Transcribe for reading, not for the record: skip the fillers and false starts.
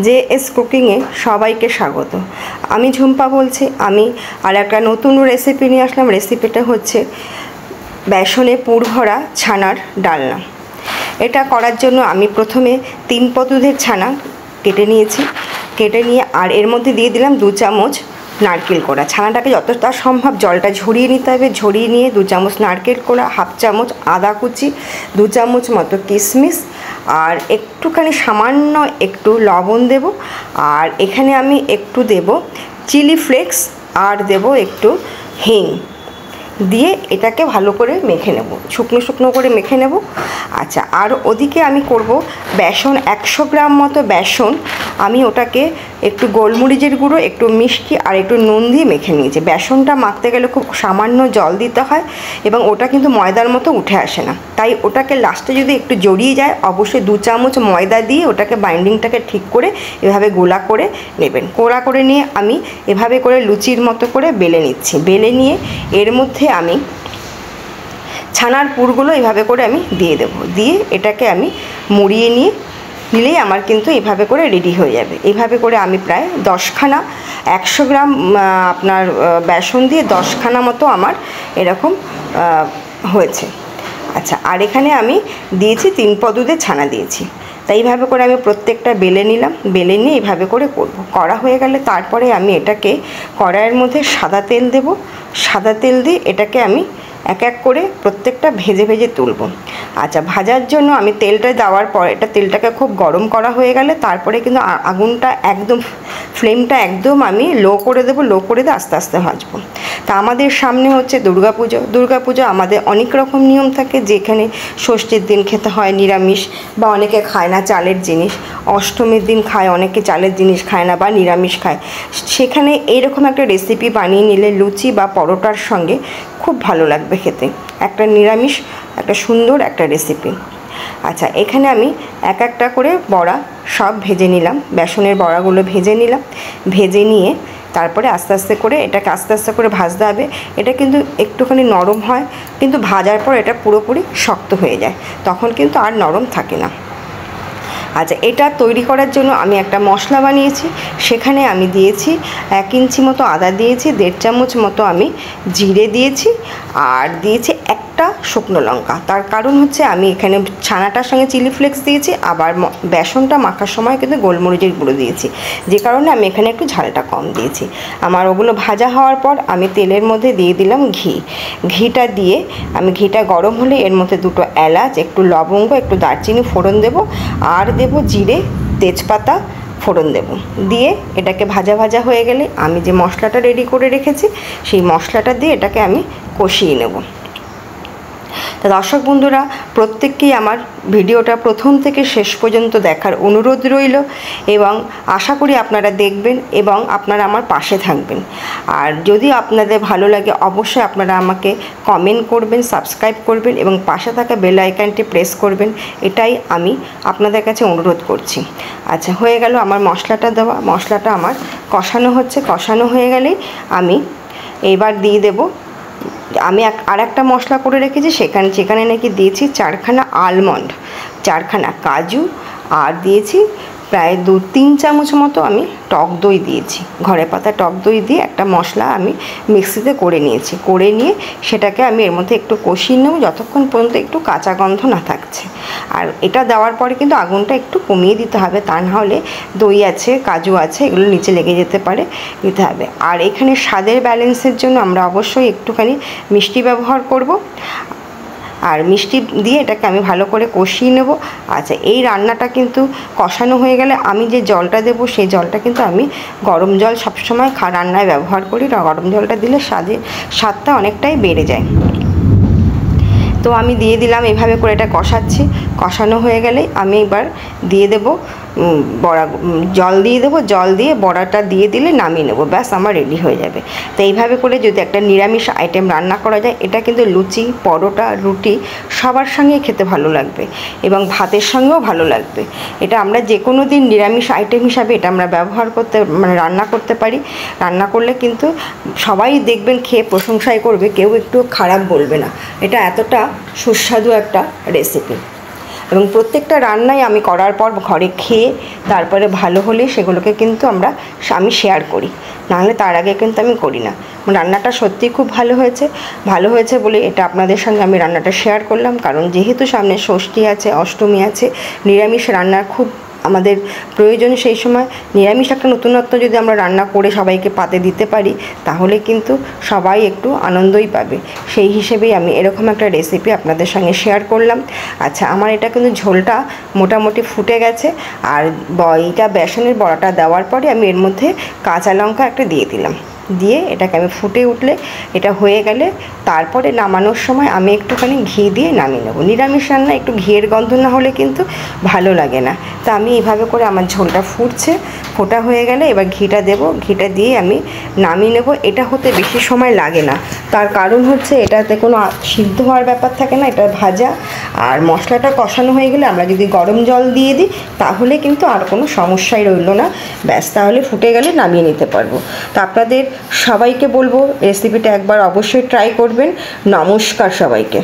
JS কুকিংয়ে সবাইকে স্বাগত। আমি ঝুম্পা বলছি। আমি আর একটা নতুন রেসিপি নিয়ে আসলাম। রেসিপিটা হচ্ছে বেসনে পুর ভরা ছানার ডালনা। এটা করার জন্য আমি প্রথমে 3 পদ ছানা কেটে নিয়েছি। কেটে নিয়ে আর এর মধ্যে দিয়ে দিলাম 2 চামচ নারকেল কোড়া। ছানাটাকে যতটা সম্ভব জলটা ঝরিয়ে নিতে হবে। ঝরিয়ে নিয়ে 2 চামচ নারকেল কোড়া, 1/2 চামচ আদা কুচি, 2 চামচ মতো কিশমিশ, আর একটুখানি সামান্য একটু লবণ দেব। আর এখানে আমি একটু দেব চিলি ফ্লেক্স আর দেব একটু হিং দিয়ে এটাকে ভালো করে মেখে নেব, শুকনো শুকনো করে মেখে নেব। আচ্ছা, আর ওদিকে আমি করব বেসন 100 গ্রাম মতো বেসন। আমি ওটাকে একটু গোলমরিচের গুঁড়ো, একটু মিষ্টি আর একটু নুন দিয়ে মেখে নিয়েছি। বেসনটা মাখতে গেলে খুব সামান্য জল দিতে হয় এবং ওটা কিন্তু ময়দার মতো উঠে আসে না। তাই ওটাকে লাস্টে যদি একটু জড়িয়ে যায় অবশ্যই 2 চামচ ময়দা দিয়ে ওটাকে বাইন্ডিংটাকে ঠিক করে এভাবে গোলা করে নেবেন। গোলা করে নিয়ে আমি এভাবে করে লুচির মতো করে বেলে নিচ্ছি। বেলে নিয়ে এর মধ্যে আমি ছানার পুরগুলো এভাবে করে আমি দিয়ে দেব। দিয়ে এটাকে আমি মুড়িয়ে নিলেই আমার কিন্তু এভাবে করে রেডি হয়ে যাবে। এভাবে করে আমি প্রায় 10খানা 100 গ্রাম আপনার বেসন দিয়ে 10খানা মতো আমার এরকম হয়েছে। আচ্ছা, আর এখানে আমি দিয়েছি 3 পদ ছানা দিয়েছি। তাই এইভাবে করে আমি প্রত্যেকটা বেলে নিলাম। বেলে নিয়ে এইভাবে করে করব। করা হয়ে গেলে তারপরে আমি এটাকে কড়াইয়ের মধ্যে সাদা তেল দেব। সাদা তেল দিয়ে এটাকে আমি এক এক করে প্রত্যেকটা ভেজে ভেজে তুলব। আচ্ছা, ভাজার জন্য আমি তেলটা দেওয়ার পর এটা তেলটাকে খুব গরম করা হয়ে গেলে তারপরে কিন্তু আগুনটা একদম ফ্লেমটা একদম আমি লো করে দেবো। লো করে দিয়ে আস্তে আস্তে ভাজবো। তা আমাদের সামনে হচ্ছে দুর্গাপুজো। আমাদের অনেক রকম নিয়ম থাকে, যেখানে ষষ্ঠীর দিন খেতে হয় নিরামিষ বা অনেকে খায় না চালের জিনিস। অষ্টমীর দিন খায় অনেকে চালের জিনিস খায় না বা নিরামিষ খায়। সেখানে এইরকম একটা রেসিপি বানিয়ে নিলে লুচি বা পরোটার সঙ্গে খুব ভালো লাগবে খেতে। একটা নিরামিষ একটা সুন্দর একটা রেসিপি। আচ্ছা, এখানে আমি এক একটা করে বড়া সব ভেজে নিলাম। বেসনের বড়াগুলো ভেজে নিলাম। ভেজে নিয়ে তারপরে আস্তে আস্তে করে এটাকে আস্তে আস্তে করে ভাজতে হবে। এটা কিন্তু একটুখানি নরম হয়, কিন্তু ভাজার পর এটা পুরোপুরি শক্ত হয়ে যায়, তখন কিন্তু আর নরম থাকে না। আচ্ছা, এটা তৈরি করার জন্য আমি একটা মশলা বানিয়েছি। সেখানে আমি দিয়েছি 1 ইঞ্চি মতো আদা দিয়েছি, 1.5 চামচ মতো আমি জিরে দিয়েছি, আর দিয়েছি একটা শুকনো লঙ্কা। তার কারণ হচ্ছে আমি এখানে ছানাটার সঙ্গে চিলি ফ্লেক্স দিয়েছি, আবার বেসনটা মাখার সময় কিন্তু গোলমরিচের গুঁড়ো দিয়েছি, যে কারণে আমি এখানে একটু ঝালটা কম দিয়েছি। আমার ওগুলো ভাজা হওয়ার পর আমি তেলের মধ্যে দিয়ে দিলাম ঘিটা দিয়ে আমি ঘিটা গরম হলে এর মধ্যে 2টো এলাচ, একটু লবঙ্গ, একটু দারচিনি ফোড়ন দেব, আর দেব জিরে, তেজপাতা ফোড়ন দেব। দিয়ে এটাকে ভাজা ভাজা হয়ে গেলে আমি যে মশলাটা রেডি করে রেখেছি সেই মশলাটা দিয়ে এটাকে আমি কষিয়ে নেব। তা দর্শক বন্ধুরা, প্রত্যেককেই আমার ভিডিওটা প্রথম থেকে শেষ পর্যন্ত দেখার অনুরোধ রইল এবং আশা করি আপনারা দেখবেন এবং আপনারা আমার পাশে থাকবেন। আর যদি আপনাদের ভালো লাগে অবশ্যই আপনারা আমাকে কমেন্ট করবেন, সাবস্ক্রাইব করবেন এবং পাশে থাকা বেল আইকনটি প্রেস করবেন। এটাই আমি আপনাদের কাছে অনুরোধ করছি। আচ্ছা, হয়ে গেল আমার মশলাটা দেওয়া। মশলাটা আমার কষানো হচ্ছে। কষানো হয়ে গেলেই আমি এবার দিয়ে দেব, আমি আর একটা মশলা করে রেখেছি সেখানে নাকি দিয়েছি 4খানা আলমন্ড, 4খানা কাজু, আর দিয়েছি প্রায় 2-3 চামচ মতো আমি টক দই দিয়েছি। ঘরে পাতা টক দই দিয়ে একটা মশলা আমি মিক্সিতে করে নিয়েছি। করে নিয়ে সেটাকে আমি এর মধ্যে একটু কষিয়ে নেব যতক্ষণ পর্যন্ত একটু কাঁচা গন্ধ না থাকছে। আর এটা দেওয়ার পরে কিন্তু আগুনটা একটু কমিয়ে দিতে হবে, তা না হলে দই আছে, কাজু আছে, এগুলো নিচে লেগে যেতে পারে, দিতে হবে। আর এখানে স্বাদের ব্যালেন্সের জন্য আমরা অবশ্যই একটুখানি মিষ্টি ব্যবহার করব। আর মিষ্টি দিয়ে এটাকে আমি ভালো করে কষিয়ে নেব। আচ্ছা, এই রান্নাটা কিন্তু কষানো হয়ে গেলে আমি যে জলটা দেব সেই জলটা কিন্তু আমি গরম জল সবসময় রান্নায় ব্যবহার করি। গরম জলটা দিলে স্বাদটা অনেকটাই বেড়ে যায়। তো আমি দিয়ে দিলাম, এভাবে করে এটা কষাচ্ছি। কষানো হয়ে গেলে আমি এবার দিয়ে দেব বড়া, জল দিয়ে দেবো। জল দিয়ে বড়াটা দিয়ে দিলে নামিয়ে নেবো, ব্যাস আমার রেডি হয়ে যাবে। তো এইভাবে করে যদি একটা নিরামিষ আইটেম রান্না করা যায়, এটা কিন্তু লুচি, পরোটা, রুটি সবার সঙ্গে খেতে ভালো লাগবে এবং ভাতের সঙ্গেও ভালো লাগবে। এটা আমরা যে কোনো দিন নিরামিষ আইটেম হিসাবে এটা আমরা ব্যবহার করতে রান্না করতে পারি। রান্না করলে কিন্তু সবাই দেখবেন খেয়ে প্রশংসাই করবে, কেউ একটু খারাপ বলবে না। এটা এতটা সুস্বাদু একটা রেসিপি। এবং প্রত্যেকটা রান্নাই আমি করার পর ঘরে খেয়ে তারপরে ভালো হলে সেগুলোকে কিন্তু আমি শেয়ার করি, নাহলে তার আগে কিন্তু আমি করি না। রান্নাটা সত্যিই খুব ভালো হয়েছে বলে এটা আপনাদের সঙ্গে আমি রান্নাটা শেয়ার করলাম। কারণ যেহেতু সামনে ষষ্ঠী আছে, অষ্টমী আছে, নিরামিষ রান্নার খুব আমাদের প্রয়োজন। সেই সময় নিরামিষ একটা নতুনত্ব যদি আমরা রান্না করে সবাইকে পাতে দিতে পারি তাহলে কিন্তু সবাই একটু আনন্দই পাবে। সেই হিসেবেই আমি এরকম একটা রেসিপি আপনাদের সঙ্গে শেয়ার করলাম। আচ্ছা, আমার এটা কিন্তু ঝোলটা মোটামুটি ফুটে গেছে। আর এইটা বেসনের বড়াটা দেওয়ার পরে আমি এর মধ্যে কাঁচা লঙ্কা একটা দিয়ে দিলাম, দিয়ে এটাকে আমি ফুটে উঠলে এটা হয়ে গেলে তারপরে নামানোর সময় আমি একটুখানি ঘি দিয়ে নামিয়ে নেবো। নিরামিষ রান্না একটু ঘিয়ের গন্ধ না হলে কিন্তু ভালো লাগে না। তা আমি এইভাবে করে আমার ঝোলটা ফোটা হয়ে গেলে এবার ঘিটা দেবো, ঘিটা দিয়ে আমি নামিয়ে নেব। এটা হতে বেশি সময় লাগে না, তার কারণ হচ্ছে এটাতে কোনো সিদ্ধ হওয়ার ব্যাপার থাকে না, এটা ভাজা। আর মশলাটা কষানো হয়ে গেলে আমরা যদি গরম জল দিয়ে দিই তাহলে কিন্তু আর কোনো সমস্যাই রইল না, ব্যাস তাহলে ফুটে গেলে নামিয়ে নিতে পারবো। তা আপনাদের সবাইকে বলবো রেসিপিটা একবার অবশ্যই ট্রাই করবেন। নমস্কার সবাইকে।